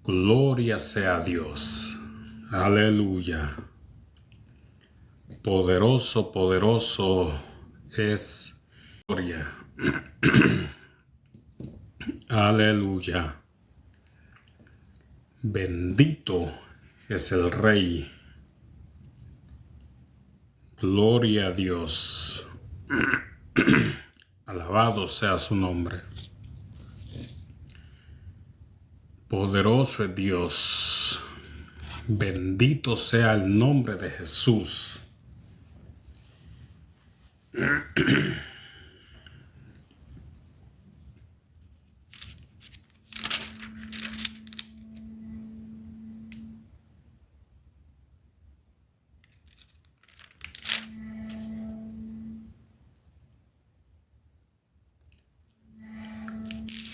Gloria sea a Dios. Aleluya. Poderoso, poderoso es gloria. Aleluya. Bendito es el Rey. Gloria a Dios. Alabado sea su nombre. Poderoso es Dios. Bendito sea el nombre de Jesús.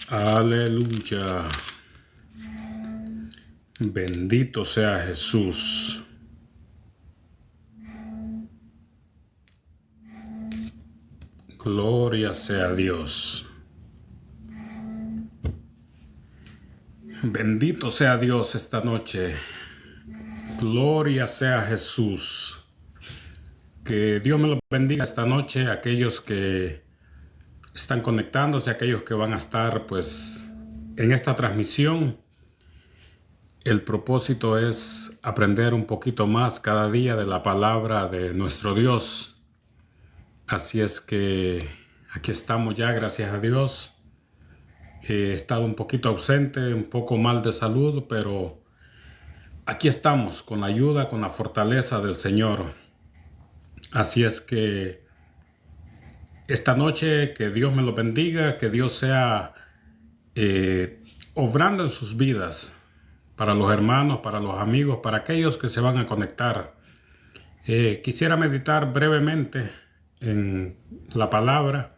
Aleluya. Bendito sea Jesús. Gloria sea Dios. Bendito sea Dios esta noche. Gloria sea Jesús. Que Dios me los bendiga esta noche, aquellos que están conectándose, aquellos que van a estar pues en esta transmisión. El propósito es aprender un poquito más cada día de la palabra de nuestro Dios. Así es que aquí estamos ya, gracias a Dios. He estado un poquito ausente, un poco mal de salud, pero aquí estamos con la ayuda, con la fortaleza del Señor. Así es que esta noche que Dios me lo bendiga, que Dios sea obrando en sus vidas, para los hermanos, para los amigos, para aquellos que se van a conectar. Quisiera meditar brevemente en la palabra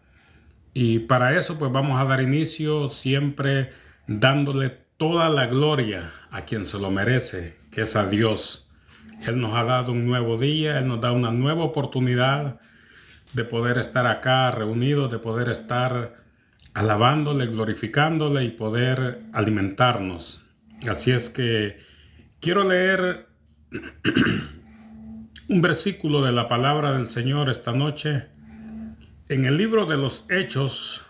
y para eso pues vamos a dar inicio siempre dándole toda la gloria a quien se lo merece, que es a Dios. Él nos ha dado un nuevo día, Él nos da una nueva oportunidad de poder estar acá reunidos, de poder estar alabándole, glorificándole y poder alimentarnos. Así es que quiero leer un versículo de la palabra del Señor esta noche en el libro de los Hechos,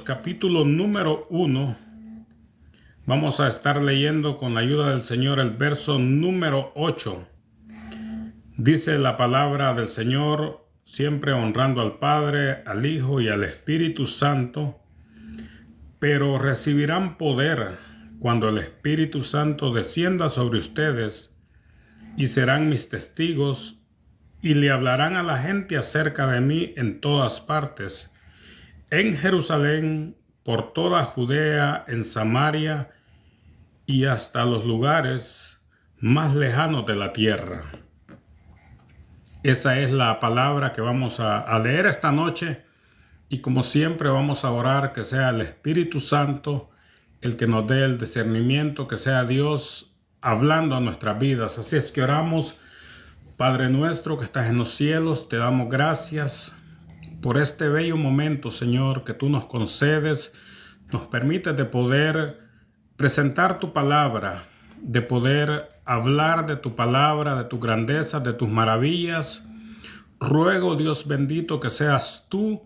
capítulo número 1. Vamos a estar leyendo con la ayuda del Señor el verso número 8. Dice la palabra del Señor, siempre honrando al Padre, al Hijo y al Espíritu Santo, pero recibirán poder cuando el Espíritu Santo descienda sobre ustedes y serán mis testigos y le hablarán a la gente acerca de mí en todas partes, en Jerusalén, por toda Judea, en Samaria y hasta los lugares más lejanos de la tierra. Esa es la palabra que vamos a leer esta noche. Y como siempre vamos a orar que sea el Espíritu Santo el que nos dé el discernimiento, que sea Dios hablando a nuestras vidas. Así es que oramos. Padre nuestro que estás en los cielos, te damos gracias por este bello momento, Señor, que tú nos concedes, nos permites de poder presentar tu palabra, de poder hablar de tu palabra, de tu grandeza, de tus maravillas. Ruego, Dios bendito, que seas tú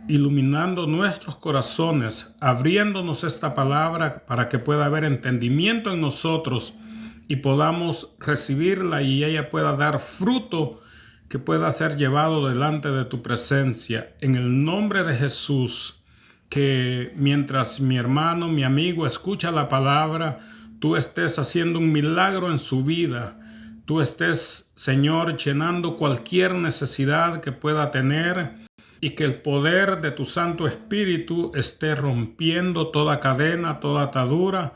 iluminando nuestros corazones, abriéndonos esta palabra para que pueda haber entendimiento en nosotros y podamos recibirla y ella pueda dar fruto que pueda ser llevado delante de tu presencia. En el nombre de Jesús, que mientras mi hermano, mi amigo escucha la palabra, tú estés haciendo un milagro en su vida. Tú estés, Señor, llenando cualquier necesidad que pueda tener y que el poder de tu Santo Espíritu esté rompiendo toda cadena, toda atadura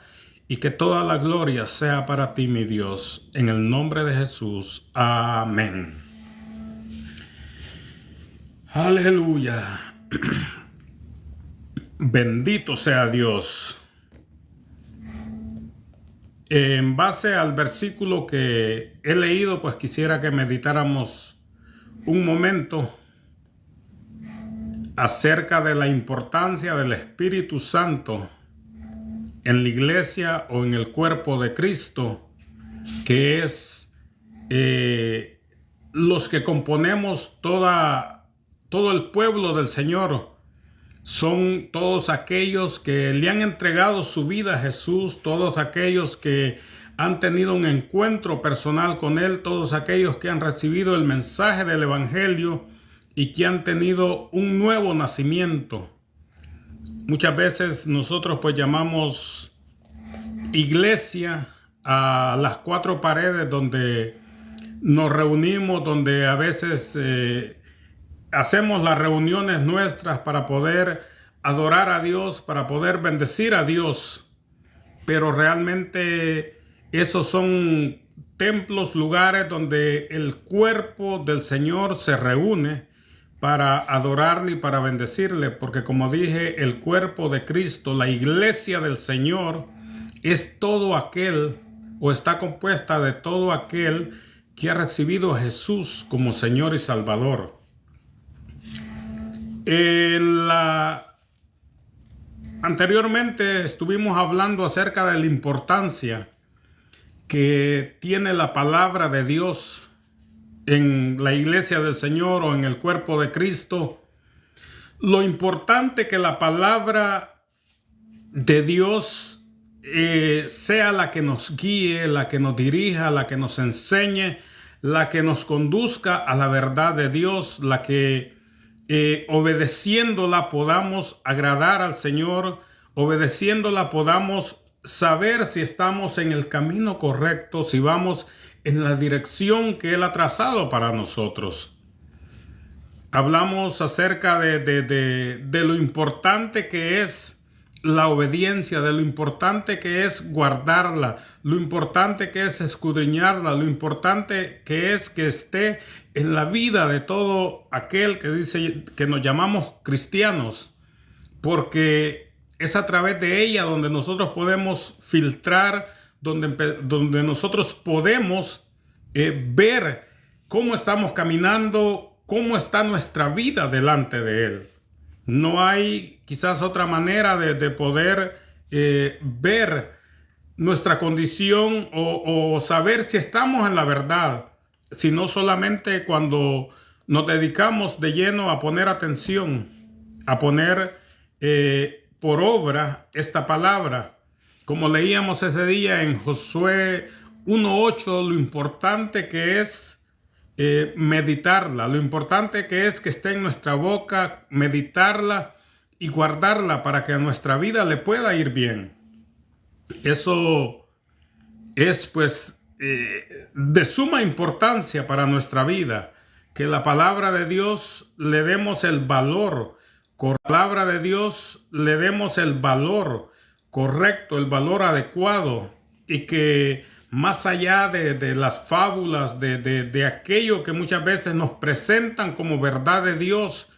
y que toda la gloria sea para ti, mi Dios. En el nombre de Jesús. Amén. Aleluya. Bendito sea Dios. En base al versículo que he leído, pues quisiera que meditáramos un momento acerca de la importancia del Espíritu Santo en la iglesia o en el cuerpo de Cristo, que es los que componemos todo el pueblo del Señor. Son todos aquellos que le han entregado su vida a Jesús, todos aquellos que han tenido un encuentro personal con Él, todos aquellos que han recibido el mensaje del Evangelio y que han tenido un nuevo nacimiento. Muchas veces nosotros pues llamamos iglesia a las cuatro paredes donde nos reunimos, donde a veces hacemos las reuniones nuestras para poder adorar a Dios, para poder bendecir a Dios. Pero realmente esos son templos, lugares donde el cuerpo del Señor se reúne para adorarle y para bendecirle, porque como dije, el cuerpo de Cristo, la iglesia del Señor, es todo aquel, o está compuesta de todo aquel que ha recibido a Jesús como Señor y Salvador. Anteriormente estuvimos hablando acerca de la importancia que tiene la palabra de Dios en la iglesia del Señor o en el cuerpo de Cristo. Lo importante que la palabra de Dios sea la que nos guíe, la que nos dirija, la que nos enseñe, la que nos conduzca a la verdad de Dios, la que obedeciéndola podamos agradar al Señor, obedeciéndola podamos saber si estamos en el camino correcto, si vamos en la dirección que Él ha trazado para nosotros. Hablamos acerca de lo importante que es la obediencia, de lo importante que es guardarla, lo importante que es escudriñarla, lo importante que es que esté en la vida de todo aquel que dice que nos llamamos cristianos, porque es a través de ella donde nosotros podemos filtrar, donde nosotros podemos ver cómo estamos caminando, cómo está nuestra vida delante de Él. No hay quizás otra manera de poder ver nuestra condición o saber si estamos en la verdad, sino solamente cuando nos dedicamos de lleno a poner atención, a poner por obra esta palabra. Como leíamos ese día en Josué 1:8, lo importante que es meditarla, lo importante que es que esté en nuestra boca, meditarla y guardarla para que a nuestra vida le pueda ir bien. Eso es pues de suma importancia para nuestra vida, que la palabra de Dios le demos el valor, con la palabra de Dios le demos el valor correcto, el valor adecuado, y que más allá de las fábulas, de aquello que muchas veces nos presentan como verdad de Dios,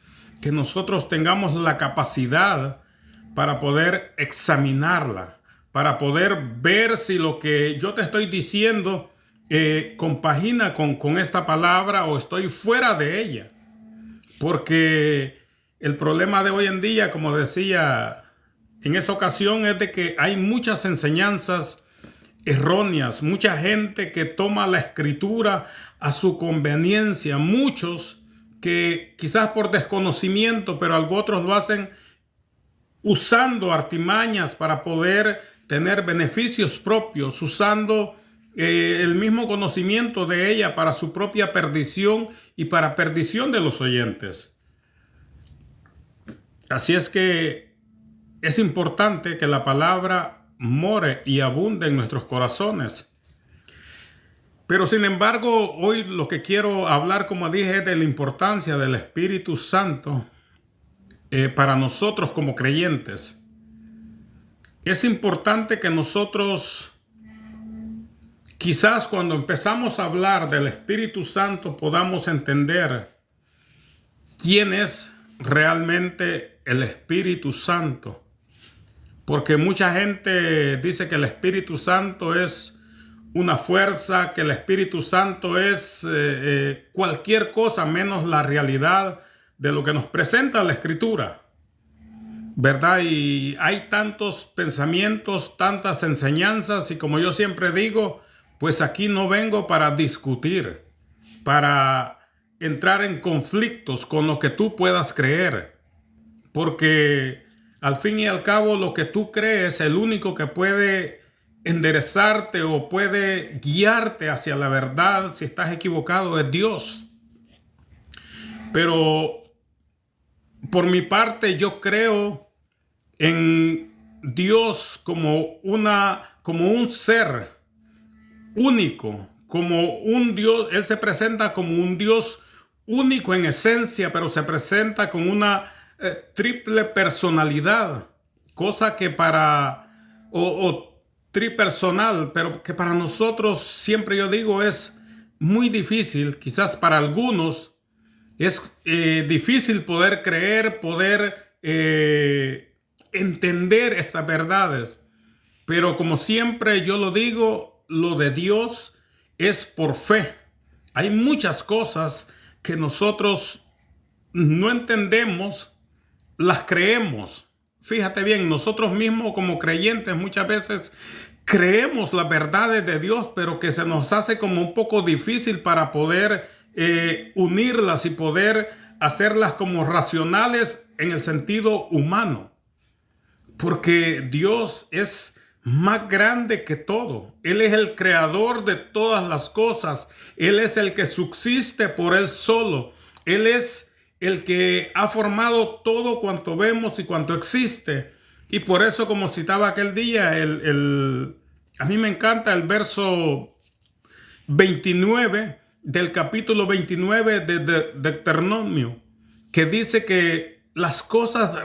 que nosotros tengamos la capacidad para poder examinarla, para poder ver si lo que yo te estoy diciendo compagina con esta palabra o estoy fuera de ella. Porque el problema de hoy en día, como decía en esa ocasión, es de que hay muchas enseñanzas erróneas, mucha gente que toma la escritura a su conveniencia, muchos que quizás por desconocimiento, pero otros lo hacen usando artimañas para poder tener beneficios propios, usando el mismo conocimiento de ella para su propia perdición y para perdición de los oyentes. Así es que es importante que la palabra more y abunde en nuestros corazones. Pero sin embargo, hoy lo que quiero hablar, como dije, es de la importancia del Espíritu Santo para nosotros como creyentes. Es importante que nosotros, quizás cuando empezamos a hablar del Espíritu Santo, podamos entender quién es realmente el Espíritu Santo. Porque mucha gente dice que el Espíritu Santo es una fuerza, que el Espíritu Santo es cualquier cosa menos la realidad de lo que nos presenta la Escritura. ¿verdad? Y hay tantos pensamientos, tantas enseñanzas, y como yo siempre digo, pues aquí no vengo para discutir, para entrar en conflictos con lo que tú puedas creer, porque al fin y al cabo lo que tú crees, el único que puede enderezarte o puede guiarte hacia la verdad si estás equivocado es Dios. Pero por mi parte yo creo en Dios como un ser único, como un Dios. Él se presenta como un Dios único en esencia, pero se presenta con una triple personalidad, cosa que o tripersonal, pero que para nosotros, siempre yo digo, es muy difícil. Quizás para algunos es difícil poder creer, poder entender estas verdades. Pero como siempre yo lo digo, lo de Dios es por fe. Hay muchas cosas que nosotros no entendemos, las creemos. Fíjate bien, nosotros mismos como creyentes muchas veces creemos las verdades de Dios, pero que se nos hace como un poco difícil para poder unirlas y poder hacerlas como racionales en el sentido humano. Porque Dios es más grande que todo. Él es el creador de todas las cosas. Él es el que subsiste por Él solo. Él es el que ha formado todo cuanto vemos y cuanto existe. Y por eso, como citaba aquel día, a mí me encanta el verso 29 del capítulo 29 de Deuteronomio, que dice que las cosas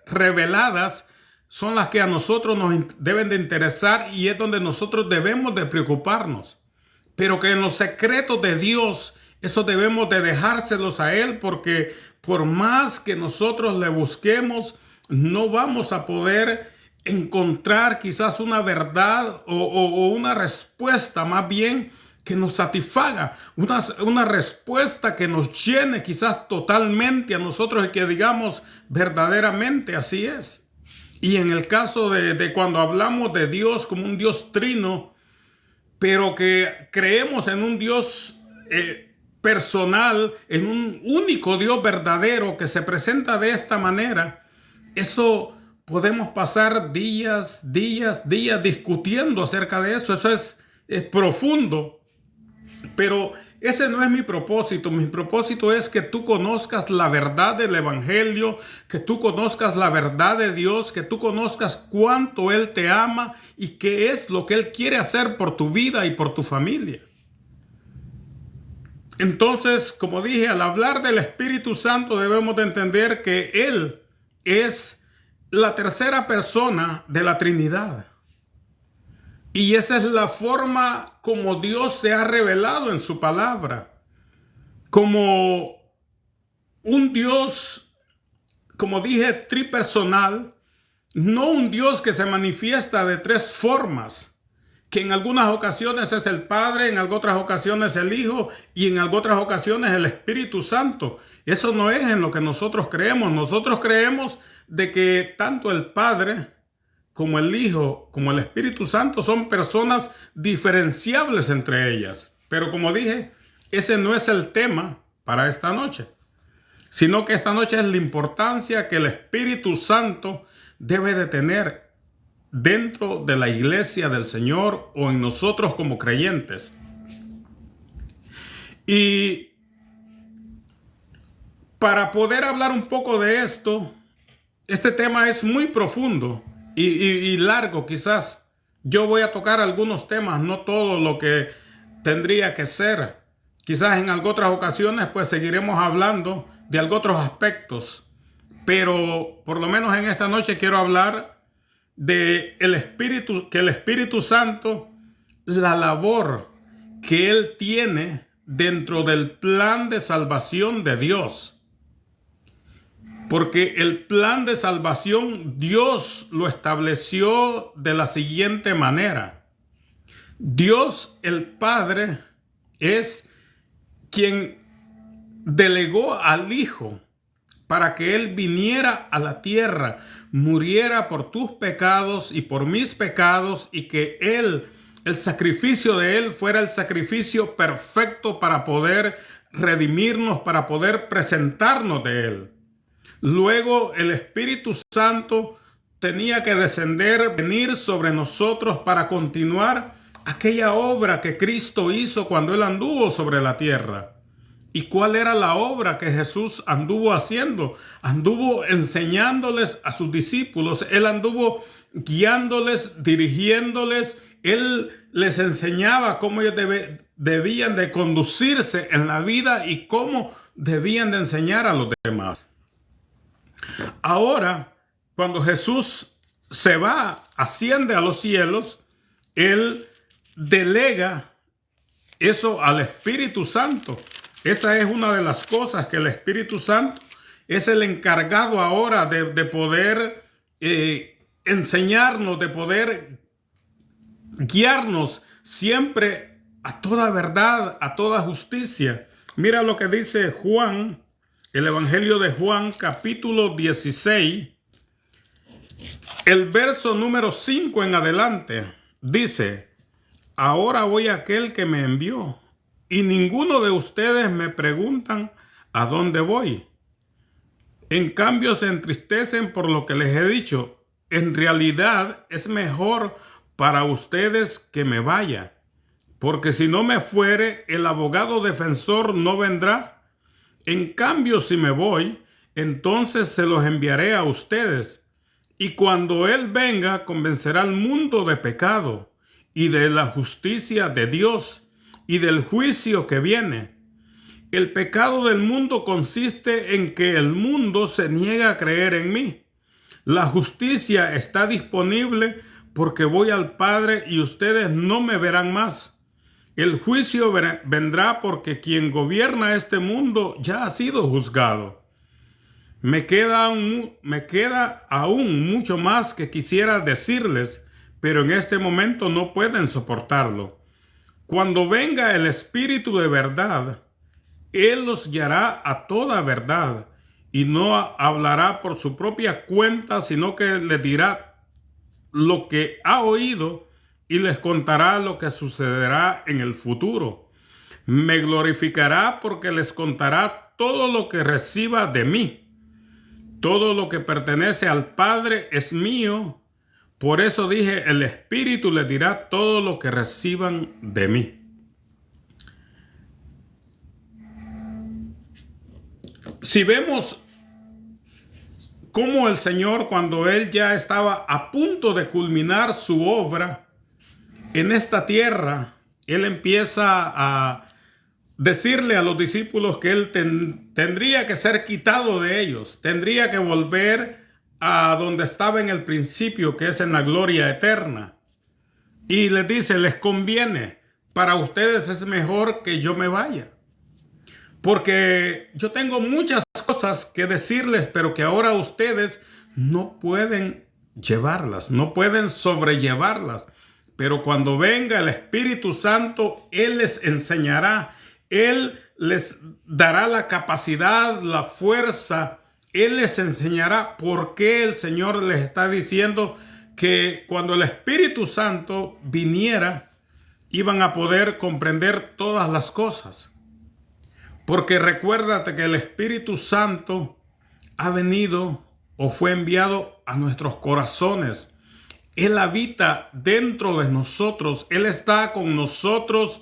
reveladas son las que a nosotros nos deben de interesar y es donde nosotros debemos de preocuparnos. Pero que en los secretos de Dios, eso debemos de dejárselos a Él, porque por más que nosotros le busquemos, no vamos a poder encontrar quizás una verdad o una respuesta más bien que nos satisfaga, una respuesta que nos llene quizás totalmente a nosotros y que digamos verdaderamente así es. Y en el caso de cuando hablamos de Dios como un Dios trino, pero que creemos en un Dios personal, en un único Dios verdadero que se presenta de esta manera, eso podemos pasar días discutiendo acerca de eso. Eso es profundo. Pero ese no es mi propósito. Mi propósito es que tú conozcas la verdad del Evangelio, que tú conozcas la verdad de Dios, que tú conozcas cuánto Él te ama y qué es lo que Él quiere hacer por tu vida y por tu familia. Entonces, como dije, al hablar del Espíritu Santo debemos de entender que Él es la tercera persona de la Trinidad. Y esa es la forma como Dios se ha revelado en su palabra. Como un Dios, como dije, tripersonal. No un Dios que se manifiesta de tres formas. Que en algunas ocasiones es el Padre, en otras ocasiones el Hijo y en otras ocasiones el Espíritu Santo. Eso no es en lo que nosotros creemos. Nosotros creemos de que tanto el Padre como el Hijo, como el Espíritu Santo son personas diferenciables entre ellas. Pero como dije, ese no es el tema para esta noche, sino que esta noche es la importancia que el Espíritu Santo debe de tener dentro de la iglesia del Señor o en nosotros como creyentes. Y para poder hablar un poco de esto, este tema es muy profundo y largo quizás. Yo voy a tocar algunos temas, no todo lo que tendría que ser. Quizás en otras ocasiones pues seguiremos hablando de otros aspectos. Pero por lo menos en esta noche quiero hablar de el Espíritu Santo, la labor que Él tiene dentro del plan de salvación de Dios. Porque el plan de salvación Dios lo estableció de la siguiente manera. Dios el Padre es quien delegó al Hijo para que Él viniera a la tierra, muriera por tus pecados y por mis pecados, y que Él, el sacrificio de Él, fuera el sacrificio perfecto para poder redimirnos, para poder presentarnos de Él. Luego el Espíritu Santo tenía que descender, venir sobre nosotros para continuar aquella obra que Cristo hizo cuando Él anduvo sobre la tierra. ¿Y cuál era la obra que Jesús anduvo haciendo? Anduvo enseñándoles a sus discípulos. Él anduvo guiándoles, dirigiéndoles. Él les enseñaba cómo ellos debían de conducirse en la vida y cómo debían de enseñar a los demás. Ahora, cuando Jesús se va, asciende a los cielos, Él delega eso al Espíritu Santo. Esa es una de las cosas, que el Espíritu Santo es el encargado ahora de poder enseñarnos, de poder guiarnos siempre a toda verdad, a toda justicia. Mira lo que dice Juan, el Evangelio de Juan, capítulo 16, el verso número 5 en adelante. Dice: ahora voy a aquel que me envió, y ninguno de ustedes me preguntan a dónde voy. En cambio se entristecen por lo que les he dicho. En realidad es mejor para ustedes que me vaya, porque si no me fuere, el abogado defensor no vendrá. En cambio, si me voy, entonces se los enviaré a ustedes. Y cuando Él venga, convencerá al mundo de pecado y de la justicia de Dios y del juicio que viene. El pecado del mundo consiste en que el mundo se niega a creer en mí. La justicia está disponible porque voy al Padre y ustedes no me verán más. El juicio vendrá porque quien gobierna este mundo ya ha sido juzgado. Me queda aún mucho más que quisiera decirles, pero en este momento no pueden soportarlo. Cuando venga el Espíritu de verdad, Él los guiará a toda verdad y no hablará por su propia cuenta, sino que les dirá lo que ha oído y les contará lo que sucederá en el futuro. Me glorificará porque les contará todo lo que reciba de mí. Todo lo que pertenece al Padre es mío. Por eso dije, el Espíritu les dirá todo lo que reciban de mí. Si vemos cómo el Señor, cuando Él ya estaba a punto de culminar su obra en esta tierra, Él empieza a decirle a los discípulos que Él tendría que ser quitado de ellos, tendría que volver a donde estaba en el principio, que es en la gloria eterna. Y les dice, les conviene, para ustedes es mejor que yo me vaya, porque yo tengo muchas cosas que decirles, pero que ahora ustedes no pueden llevarlas, no pueden sobrellevarlas. Pero cuando venga el Espíritu Santo, Él les enseñará, Él les dará la capacidad, la fuerza, Él les enseñará por qué el Señor les está diciendo que cuando el Espíritu Santo viniera, iban a poder comprender todas las cosas. Porque recuérdate que el Espíritu Santo ha venido o fue enviado a nuestros corazones. Él habita dentro de nosotros. Él está con nosotros.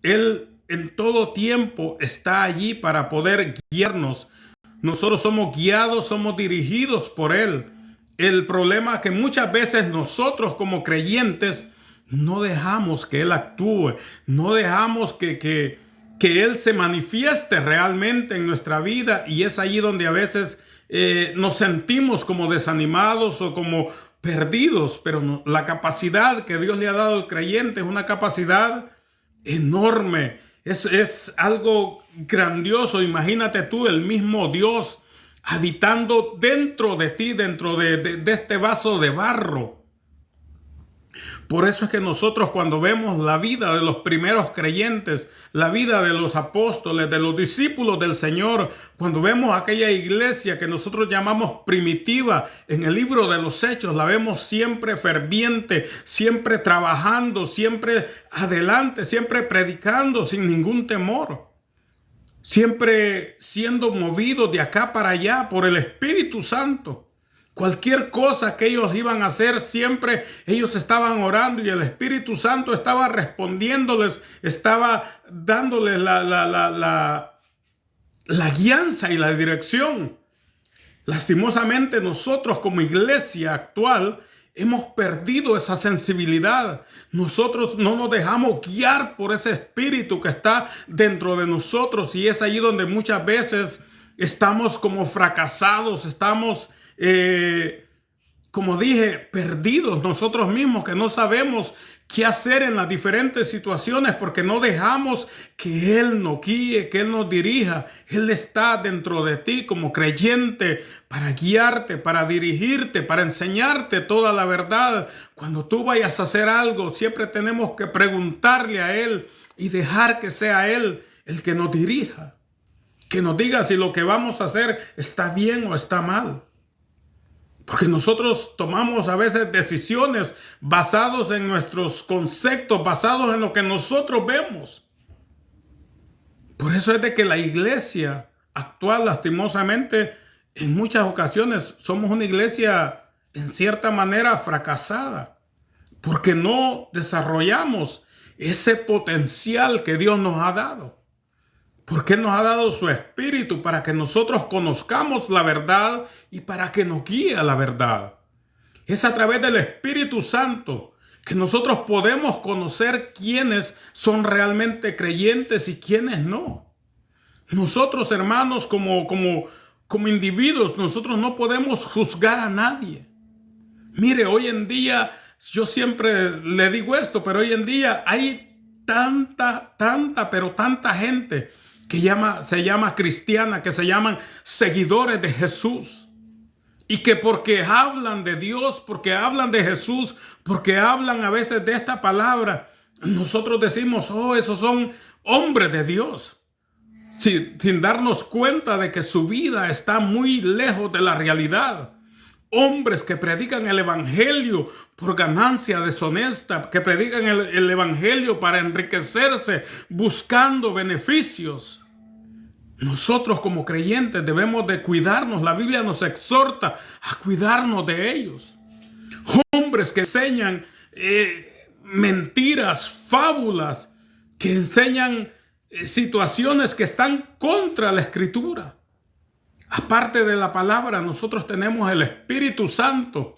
Él en todo tiempo está allí para poder guiarnos. Nosotros somos guiados, somos dirigidos por Él. El problema es que muchas veces nosotros como creyentes no dejamos que Él actúe. No dejamos que Él se manifieste realmente en nuestra vida, y es allí donde a veces nos sentimos como desanimados o como perdidos, pero no, la capacidad que Dios le ha dado al creyente es una capacidad enorme, es algo grandioso. Imagínate tú, el mismo Dios habitando dentro de ti, dentro de este vaso de barro. Por eso es que nosotros, cuando vemos la vida de los primeros creyentes, la vida de los apóstoles, de los discípulos del Señor, cuando vemos aquella iglesia que nosotros llamamos primitiva en el libro de los Hechos, la vemos siempre ferviente, siempre trabajando, siempre adelante, siempre predicando sin ningún temor, siempre siendo movidos de acá para allá por el Espíritu Santo. Cualquier cosa que ellos iban a hacer, siempre ellos estaban orando y el Espíritu Santo estaba respondiéndoles, estaba dándoles la guianza y la dirección. Lastimosamente nosotros como iglesia actual hemos perdido esa sensibilidad. Nosotros no nos dejamos guiar por ese espíritu que está dentro de nosotros, y es allí donde muchas veces estamos como fracasados, estamos como dije, perdidos nosotros mismos, que no sabemos qué hacer en las diferentes situaciones porque no dejamos que Él nos guíe, que Él nos dirija. Él está dentro de ti como creyente para guiarte, para dirigirte, para enseñarte toda la verdad. Cuando tú vayas a hacer algo, siempre tenemos que preguntarle a Él y dejar que sea Él el que nos dirija, que nos diga si lo que vamos a hacer está bien o está mal. Porque nosotros tomamos a veces decisiones basadas en nuestros conceptos, basados en lo que nosotros vemos. Por eso es de que la iglesia actual, lastimosamente, en muchas ocasiones somos una iglesia en cierta manera fracasada, porque no desarrollamos ese potencial que Dios nos ha dado. Porque Él nos ha dado su Espíritu para que nosotros conozcamos la verdad y para que nos guíe a la verdad. Es a través del Espíritu Santo que nosotros podemos conocer quiénes son realmente creyentes y quiénes no. Nosotros, hermanos, como individuos, nosotros no podemos juzgar a nadie. Mire, hoy en día, yo siempre le digo esto, pero hoy en día hay tanta gente que se llama cristiana, que se llaman seguidores de Jesús. Y que porque hablan de Dios, porque hablan de Jesús, porque hablan a veces de esta palabra, nosotros decimos, oh, esos son hombres de Dios. Sin darnos cuenta de que su vida está muy lejos de la realidad. Hombres que predican el evangelio por ganancia deshonesta, que predican el evangelio para enriquecerse, buscando beneficios. Nosotros como creyentes debemos de cuidarnos. La Biblia nos exhorta a cuidarnos de ellos. Hombres que enseñan mentiras, fábulas, que enseñan situaciones que están contra la Escritura. Aparte de la palabra, nosotros tenemos el Espíritu Santo.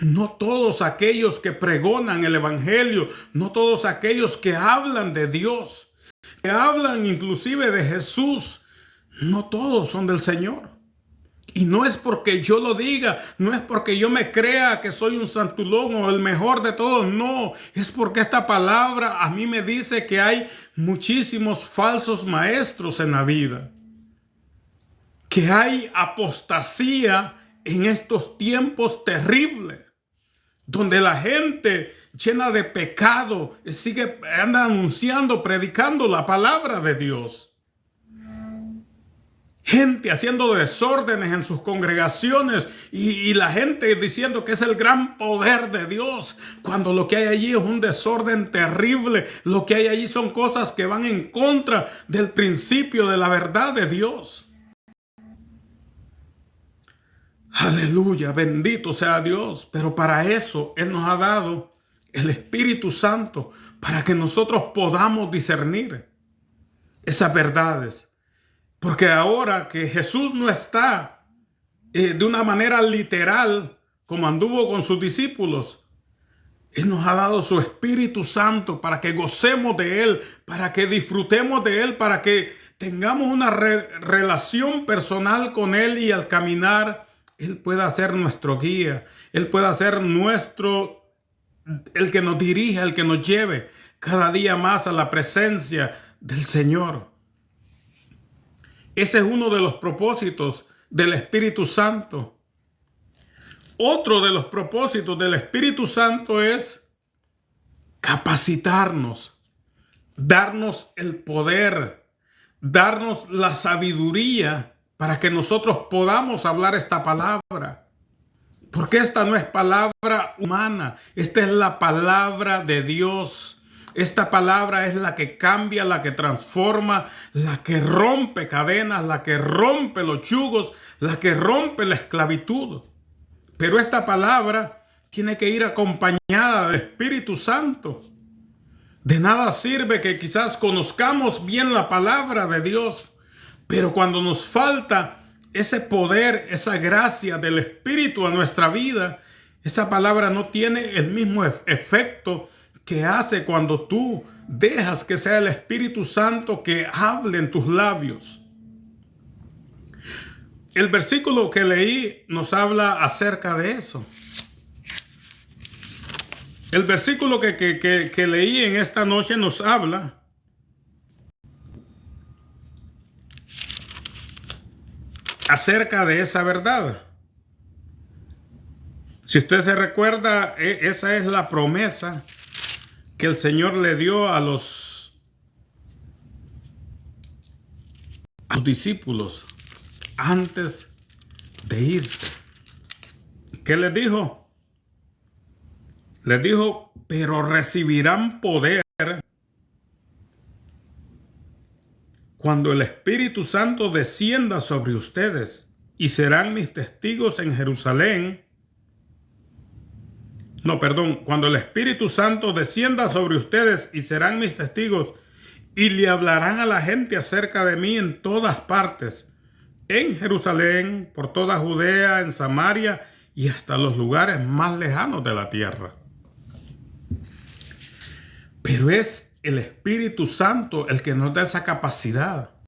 No todos aquellos que pregonan el evangelio, no todos aquellos que hablan de Dios, que hablan inclusive de Jesús, no todos son del Señor. Y no es porque yo lo diga, no es porque yo me crea que soy un santulón o el mejor de todos, no. Es porque esta palabra a mí me dice que hay muchísimos falsos maestros en la vida. Que hay apostasía en estos tiempos terribles, donde la gente llena de pecado anda anunciando, predicando la palabra de Dios. Gente haciendo desórdenes en sus congregaciones y la gente diciendo que es el gran poder de Dios, cuando lo que hay allí es un desorden terrible. Lo que hay allí son cosas que van en contra del principio de la verdad de Dios. Aleluya, bendito sea Dios. Pero para eso Él nos ha dado el Espíritu Santo, para que nosotros podamos discernir esas verdades. Porque ahora que Jesús no está de una manera literal como anduvo con sus discípulos, Él nos ha dado su Espíritu Santo para que gocemos de Él, para que disfrutemos de Él, para que tengamos una relación personal con Él, y al caminar Él pueda ser nuestro guía, Él pueda ser el que nos dirija, el que nos lleve cada día más a la presencia del Señor. Ese es uno de los propósitos del Espíritu Santo. Otro de los propósitos del Espíritu Santo es capacitarnos, darnos el poder, darnos la sabiduría para que nosotros podamos hablar esta palabra. Porque esta no es palabra humana, esta es la palabra de Dios. Esta palabra es la que cambia, la que transforma, la que rompe cadenas, la que rompe los yugos, la que rompe la esclavitud. Pero esta palabra tiene que ir acompañada del Espíritu Santo. De nada sirve que quizás conozcamos bien la palabra de Dios, pero cuando nos falta ese poder, esa gracia del Espíritu a nuestra vida, esa palabra no tiene el mismo efecto que hace cuando tú dejas que sea el Espíritu Santo que hable en tus labios. El versículo que leí nos habla acerca de eso. El versículo que leí en esta noche nos habla acerca de esa verdad. Si usted se recuerda, esa es la promesa que el Señor le dio a los discípulos antes de irse. ¿Qué les dijo? Les dijo, pero recibirán poder cuando el Espíritu Santo descienda sobre ustedes y serán mis testigos en Jerusalén. Cuando el Espíritu Santo descienda sobre ustedes y serán mis testigos y le hablarán a la gente acerca de mí en todas partes, en Jerusalén, por toda Judea, en Samaria y hasta los lugares más lejanos de la tierra. Pero es el Espíritu Santo el que nos da esa capacidad.